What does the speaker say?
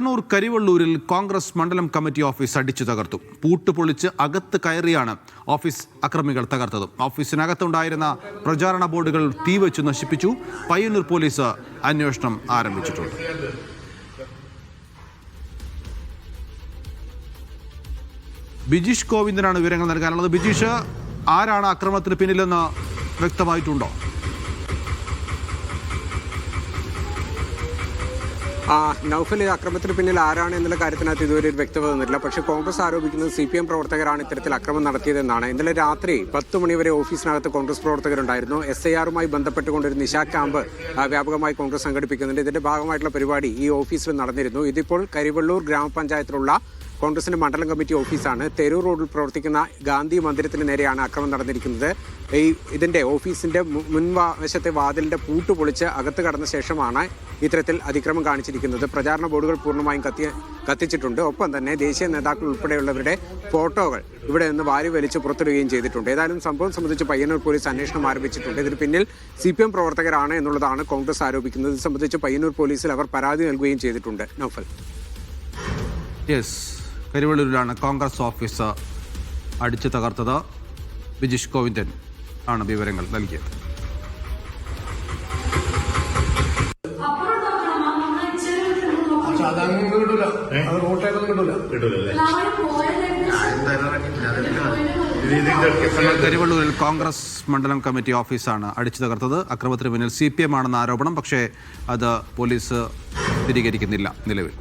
കണ്ണൂർ കരിവള്ളൂരിൽ കോൺഗ്രസ് മണ്ഡലം committee office അടിച്ചു തകർത്തു. പൂട്ടുപൊളിച്ച് അകത്ത് കയറിയാണ് ഓഫീസ് അക്രമികൾ തകർത്തത്. ഓഫീസിനകത്തുണ്ടായിരുന്ന പ്രചാരണ ബോർഡുകൾ തീവച്ചു നശിപ്പിച്ചു. പയ്യന്നൂർ പോലീസ് അന്വേഷണം ആരംഭിച്ചിട്ടുണ്ട്. ബിജീഷ് ഗോവിന്ദനാണ് വിവരങ്ങൾ നൽകാനുള്ളത്. ബിജീഷ്, ആരാണ് ആക്രമണത്തിന് പിന്നിലെന്ന് വ്യക്തമായിട്ടുണ്ടോ? നൗഫൽ, അക്രമത്തിന് പിന്നിൽ ആരാണ് എന്നുള്ള കാര്യത്തിനകത്ത് ഇതുവരെ ഒരു വ്യക്തത വന്നിട്ടില്ല. പക്ഷേ കോൺഗ്രസ് ആരോപിക്കുന്നത് CPM പ്രവർത്തകരാണ് ഇത്തരത്തിൽ അക്രമം നടത്തിയതെന്നാണ്. ഇന്നലെ രാത്രി 10 മണിവരെ ഓഫീസിനകത്ത് കോൺഗ്രസ് പ്രവർത്തകരുണ്ടായിരുന്നു. SIR-മായി ബന്ധപ്പെട്ടുകൊണ്ടൊരു നിശാ ക്യാമ്പ് വ്യാപകമായി കോൺഗ്രസ് സംഘടിപ്പിക്കുന്നുണ്ട്. ഇതിന്റെ ഭാഗമായിട്ടുള്ള പരിപാടി ഈ ഓഫീസിൽ നടന്നിരുന്നു. ഇതിപ്പോൾ കരിവള്ളൂർ ഗ്രാമപഞ്ചായത്തിലുള്ള കോൺഗ്രസിന്റെ മണ്ഡലം കമ്മിറ്റി ഓഫീസാണ്. തെരൂർ റോഡിൽ പ്രവർത്തിക്കുന്ന ഗാന്ധി മന്ദിരത്തിന് നേരെയാണ് ആക്രമണം നടന്നിരിക്കുന്നത്. ഇതിന്റെ ഓഫീസിന്റെ മുൻവശത്തെ വാതിലിന്റെ പൂട്ട് പൊളിച്ച് അകത്ത് കടന്ന ശേഷമാണ് ഇത്തരത്തിൽ അതിക്രമം കാണിച്ചിരിക്കുന്നത്. പ്രചാരണ ബോർഡുകൾ പൂർണ്ണമായും കത്തിച്ചിട്ടുണ്ട്. ഒപ്പം തന്നെ ദേശീയ നേതാക്കൾ ഉൾപ്പെടെയുള്ളവരുടെ ഫോട്ടോകൾ ഇവിടെ നിന്ന് വാരി വലിച്ച് പുറത്തിടുകയും ചെയ്തിട്ടുണ്ട്. ഏതായാലും സംഭവം സംബന്ധിച്ച് പയ്യന്നൂർ പോലീസ് അന്വേഷണം ആരംഭിച്ചിട്ടുണ്ട്. ഇതിന് പിന്നിൽ CPM പ്രവർത്തകരാണ് എന്നുള്ളതാണ് കോൺഗ്രസ് ആരോപിക്കുന്നത്. ഇത് സംബന്ധിച്ച് പയ്യന്നൂർ പോലീസിൽ അവർ പരാതി നൽകുകയും ചെയ്തിട്ടുണ്ട്. നൗഫൽ, കരിവള്ളൂരിലാണ് കോൺഗ്രസ് ഓഫീസ് അടിച്ചു തകർത്തത്. ബിജീഷ് ഗോവിന്ദൻ ആണ് വിവരങ്ങൾ നൽകിയത്. കരിവള്ളൂരിൽ കോൺഗ്രസ് മണ്ഡലം കമ്മിറ്റി ഓഫീസാണ് അടിച്ചു തകർത്തത്. അക്രമത്തിന് പിന്നിൽ CPM ആണെന്ന ആരോപണം, പക്ഷേ അത് പോലീസ് സ്ഥിരീകരിക്കുന്നില്ല നിലവിൽ.